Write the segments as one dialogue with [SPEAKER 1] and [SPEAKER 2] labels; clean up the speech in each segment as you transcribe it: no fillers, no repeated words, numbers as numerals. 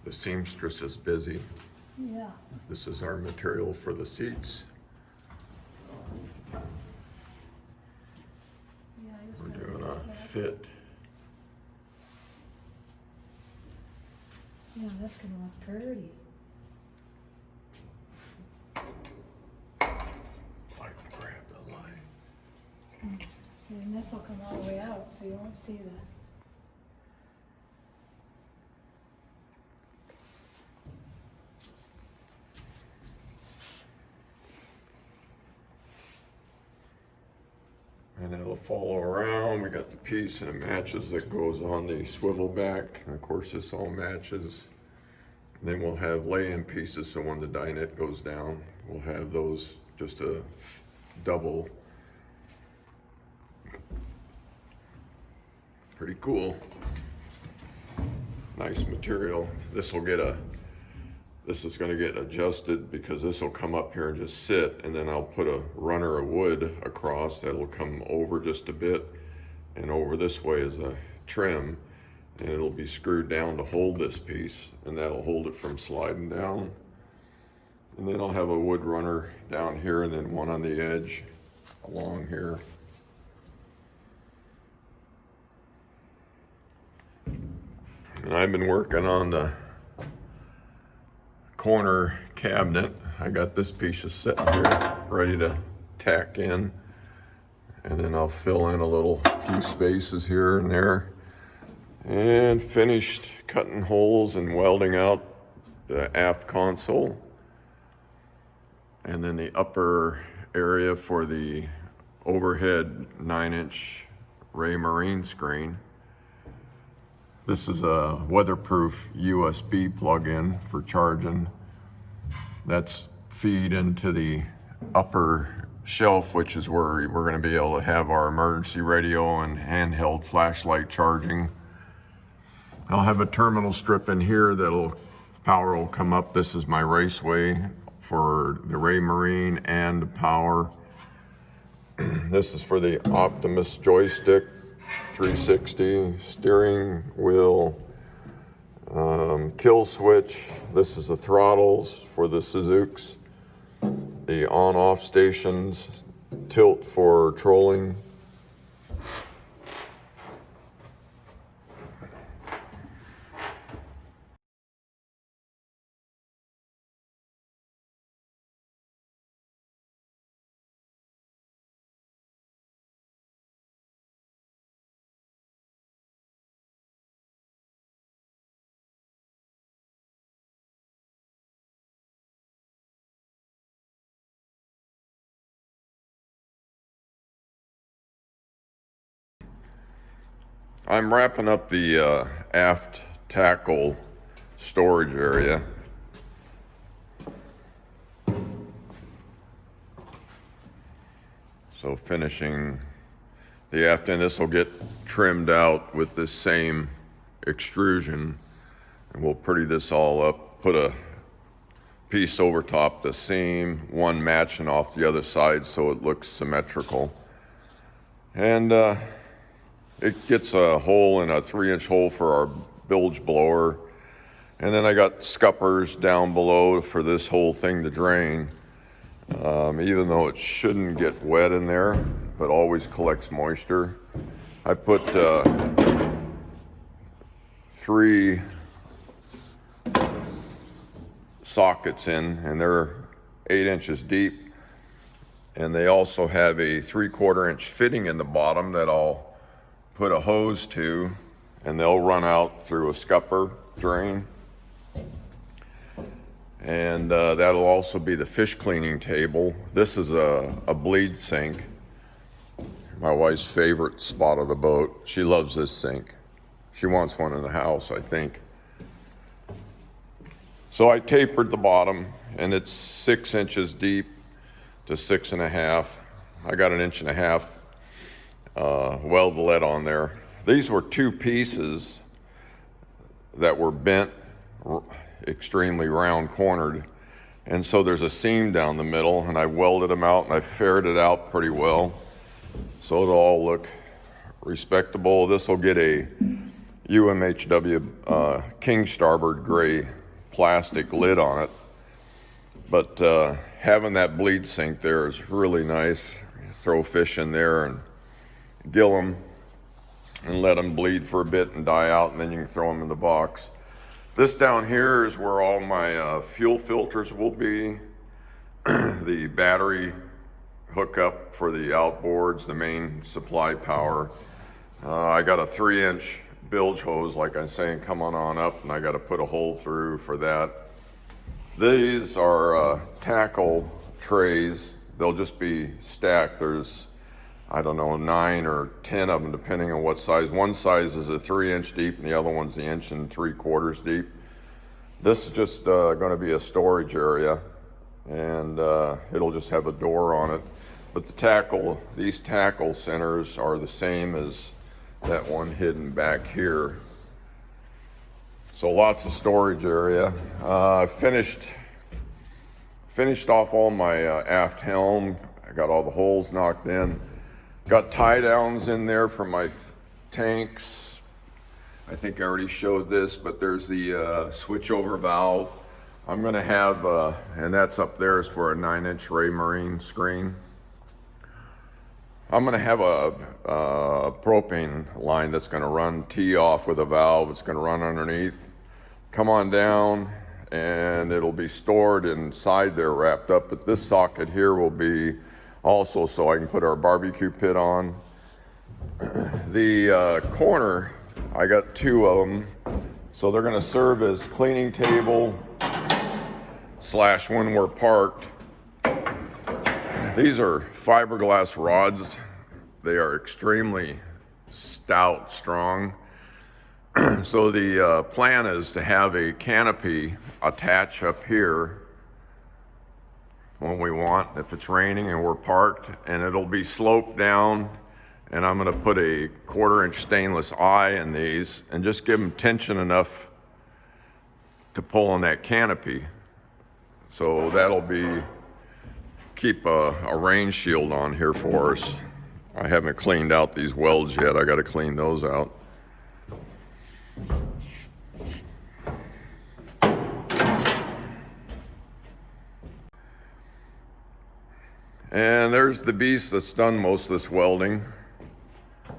[SPEAKER 1] The seamstress is busy.
[SPEAKER 2] Yeah.
[SPEAKER 1] This is our material for the seats.
[SPEAKER 2] Yeah, I just
[SPEAKER 1] We're
[SPEAKER 2] gotta
[SPEAKER 1] doing
[SPEAKER 2] fix
[SPEAKER 1] a
[SPEAKER 2] that.
[SPEAKER 1] fit.
[SPEAKER 2] Yeah, that's gonna look pretty.
[SPEAKER 1] I can grab the line.
[SPEAKER 2] See, and this will come all the way out, so you won't see that.
[SPEAKER 1] And it'll follow around. We got the piece and it matches that goes on the swivel back. And of course this all matches. And then we'll have lay-in pieces, so when the dinette goes down, we'll have those just a double. Pretty cool. Nice material. This is gonna get adjusted because this will come up here and just sit, and then I'll put a runner of wood across that'll come over just a bit and over this way as a trim, and it'll be screwed down to hold this piece, and that'll hold it from sliding down. And then I'll have a wood runner down here and then one on the edge along here. And I've been working on the corner cabinet. I got this piece just sitting here ready to tack in, and then I'll fill in a few spaces here and there, and finished cutting holes and welding out the aft console, and then the upper area for the overhead 9-inch Ray Marine screen. This is a weatherproof USB plug-in for charging. That's feed into the upper shelf, which is where we're going to be able to have our emergency radio and handheld flashlight charging. I'll have a terminal strip in here power will come up. This is my raceway for the Ray Marine and the power. This is for the Optimus joystick. 360 steering wheel, kill switch. This is the throttles for the Suzuki's, the on-off stations, tilt for trolling. I'm wrapping up the aft tackle storage area. So finishing the aft end, this will get trimmed out with this same extrusion, and we'll pretty this all up, put a piece over top the seam, one matching off the other side so it looks symmetrical. And it gets a hole in a 3-inch hole for our bilge blower. And then I got scuppers down below for this whole thing to drain. Even though it shouldn't get wet in there, but always collects moisture. I put 3 sockets in, and they're 8 inches deep. And they also have a 3/4 inch fitting in the bottom that I'll put a hose to, and they'll run out through a scupper drain. And that'll also be the fish cleaning table. This is a bleed sink, my wife's favorite spot of the boat. She loves this sink. She wants one in the house, I think. So I tapered the bottom, and it's 6 inches deep to 6.5. I got 1.5 inch weld lead on there. These were 2 pieces that were bent, extremely round cornered, and so there's a seam down the middle, and I welded them out and I ferreted it out pretty well. so it'll all look respectable. This will get a UMHW King Starboard gray plastic lid on it, but having that bleed sink there is really nice. You throw fish in there and gill them and let them bleed for a bit and die out, and then you can throw them in the box. This down here is where all my fuel filters will be, the battery hookup for the outboards, the main supply power. I got a 3-inch bilge hose, like I'm saying, coming on up, and I got to put a hole through for that. These are tackle trays. They'll just be stacked. There's, I don't know, 9 or 10 of them, depending on what size. One size is a 3-inch deep, and the other one's the 1 3/4 deep. This is just going to be a storage area, and it'll just have a door on it. But these tackle centers are the same as that one hidden back here. So lots of storage area. Finished off all my aft helm. I got all the holes knocked in. Got tie downs in there for my tanks. I think I already showed this, but there's the switchover valve. I'm gonna have, and that's up there is for a 9-inch Raymarine screen. I'm gonna have a propane line that's gonna run tee off with a valve. It's gonna run underneath, come on down, and it'll be stored inside there wrapped up. But this socket here will be also so I can put our barbecue pit on. The corner, I got 2 of them. So they're gonna serve as cleaning table / when we're parked. These are fiberglass rods. They are extremely stout, strong. So the plan is to have a canopy attach up here when we want, if it's raining and we're parked, and it'll be sloped down, and I'm gonna put a 1/4-inch stainless eye in these and just give them tension enough to pull on that canopy. So that'll keep a rain shield on here for us. I haven't cleaned out these welds yet. I gotta clean those out. And there's the beast that's done most of this welding. A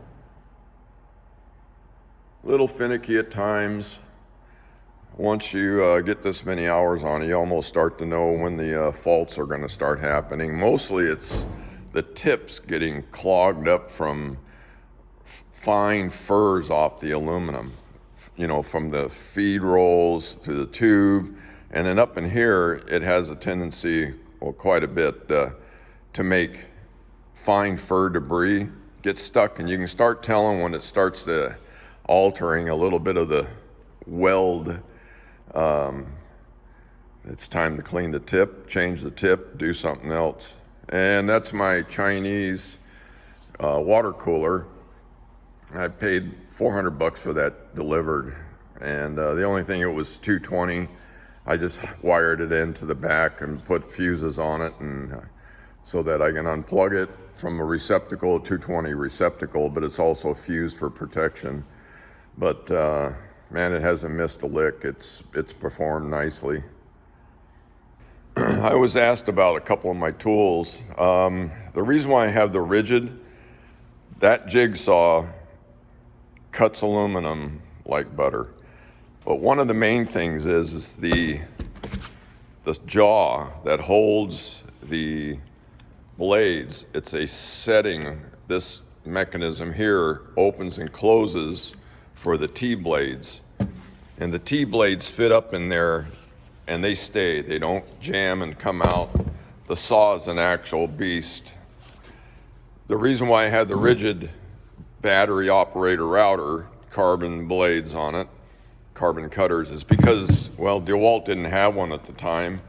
[SPEAKER 1] little finicky at times. Once you get this many hours on it, you almost start to know when the faults are going to start happening. Mostly it's the tips getting clogged up from fine furs off the aluminum, you know, from the feed rolls to the tube. And then up in here, it has a tendency, well, quite a bit, to make fine fur debris get stuck. And you can start telling when it starts to altering a little bit of the weld. It's time to clean the tip, change the tip, do something else. And that's my Chinese water cooler. I paid $400 for that delivered, and the only thing, it was $220. I just wired it into the back and put fuses on it, and so that I can unplug it from a receptacle, a 220 receptacle, but it's also fused for protection. But man, it hasn't missed a lick. It's performed nicely. I was asked about a couple of my tools. The reason why I have the rigid, that jigsaw cuts aluminum like butter. But one of the main things is the jaw that holds the blades. It's a setting. This mechanism here opens and closes for the T-blades. And the T-blades fit up in there and they stay. They don't jam and come out. The saw is an actual beast. The reason why I had the rigid battery operator router, carbon blades on it, carbon cutters, is because, well, DeWalt didn't have one at the time.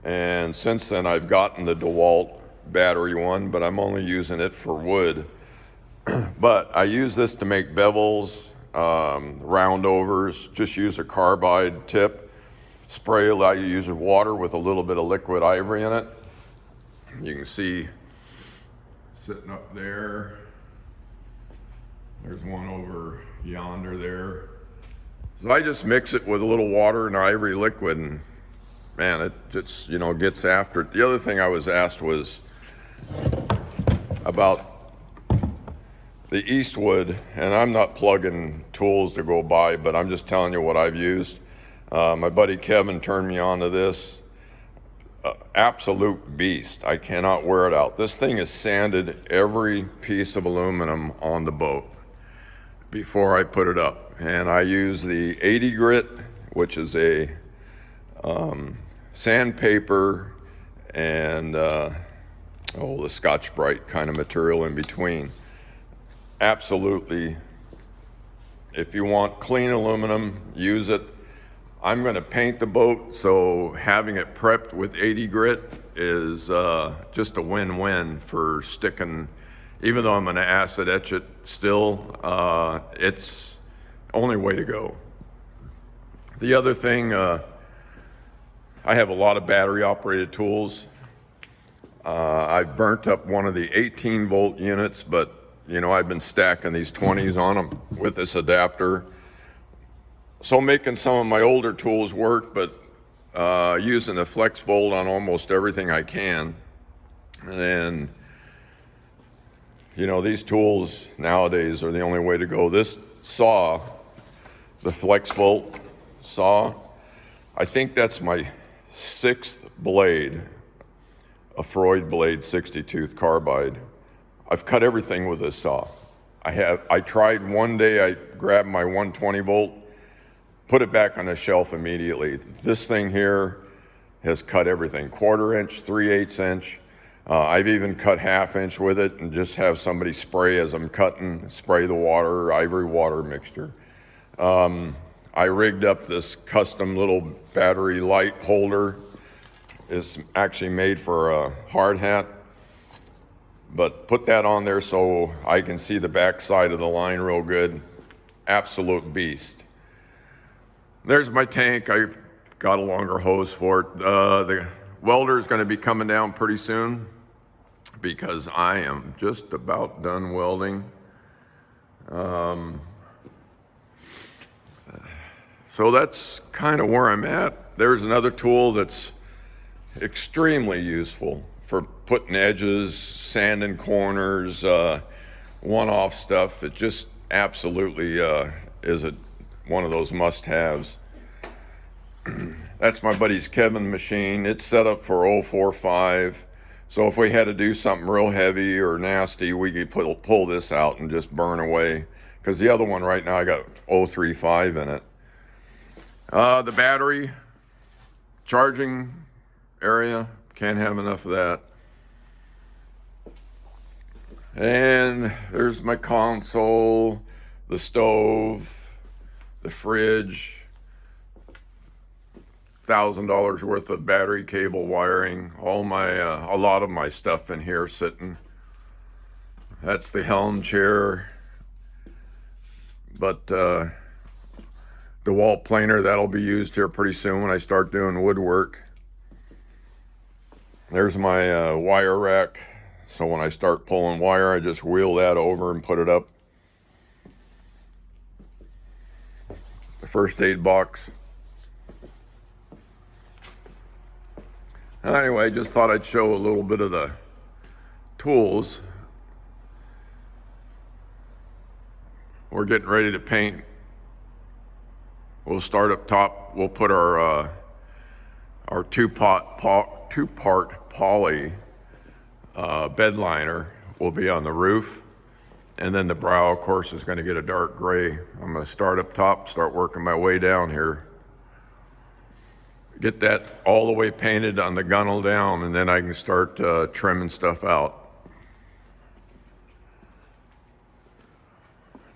[SPEAKER 1] And since then I've gotten the DeWalt battery one, but I'm only using it for wood. But I use this to make bevels, roundovers. Just use a carbide tip. Spray, allow you to use water with a little bit of liquid ivory in it. You can see sitting up there. There's one over yonder there. So I just mix it with a little water and ivory liquid, and man, it just, you know, gets after it. The other thing I was asked was about the Eastwood, and I'm not plugging tools to go by, but I'm just telling you what I've used. My buddy Kevin turned me on to this. Absolute beast. I cannot wear it out. This thing is sanded every piece of aluminum on the boat before I put it up. And I use the 80 grit, which is a sandpaper and the Scotch Brite kind of material in between. Absolutely, if you want clean aluminum, use it. I'm going to paint the boat, so having it prepped with 80 grit is just a win-win for sticking. Even though I'm going to acid etch it still, it's only way to go. The other thing, I have a lot of battery-operated tools. I've burnt up one of the 18-volt units, but you know, I've been stacking these 20s on them with this adapter. So making some of my older tools work, but using the flex volt on almost everything I can. And you know, these tools nowadays are the only way to go. This saw, the flex volt saw, I think that's my 6th blade, a Freud blade 60 tooth carbide. I've cut everything with this saw. I tried one day, I grabbed my 120 volt, put it back on the shelf immediately. This thing here has cut everything, 1/4 inch, 3/8 inch. I've even cut 1/2 inch with it and just have somebody spray as I'm cutting, spray the water, ivory water mixture. I rigged up this custom little battery light holder. It's actually made for a hard hat, but put that on there so I can see the back side of the line real good. Absolute beast. There's my tank. I've got a longer hose for it. The welder is going to be coming down pretty soon because I am just about done welding. So that's kind of where I'm at. There's another tool that's extremely useful for putting edges, sanding corners, one-off stuff. It just absolutely is one of those must-haves. That's my buddy's Kevin machine. It's set up for 045. So if we had to do something real heavy or nasty, we could pull this out and just burn away. Because the other one right now, I got 035 in it. The battery charging area, can't have enough of that. And there's my console, the stove, the fridge, $1,000 worth of battery cable wiring, all my a lot of my stuff in here sitting. That's the helm chair, but the wall planer, that'll be used here pretty soon when I start doing woodwork. There's my wire rack, so when I start pulling wire, I just wheel that over and put it up. The first aid box. Anyway, just thought I'd show a little bit of the tools. We're getting ready to paint. We'll start up top. We'll put our two-part poly bed liner will be on the roof, and then the brow, of course, is going to get a dark gray. I'm going to start up top, start working my way down here. Get that all the way painted on the gunnel down, and then I can start trimming stuff out.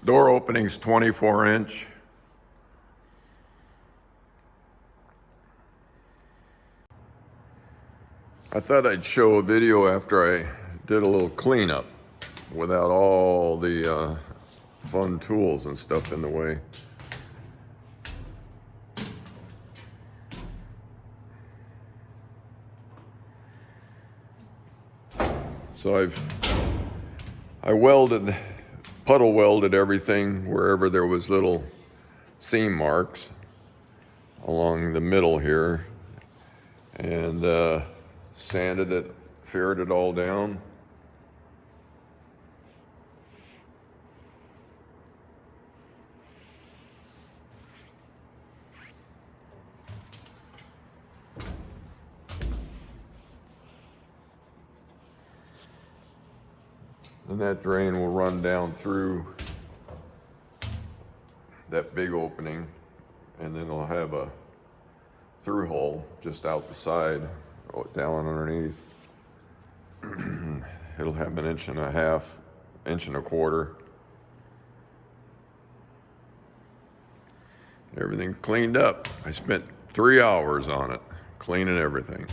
[SPEAKER 1] Door opening's 24 inch. I thought I'd show a video after I did a little cleanup without all the fun tools and stuff in the way. So I've I puddle welded everything wherever there was little seam marks along the middle here, and sanded it, ferreted it all down. And that drain will run down through that big opening, and then it'll have a through hole just out the side, down underneath. It'll have 1.5 inches, 1.25 inches. Everything cleaned up. I spent 3 hours on it, cleaning everything.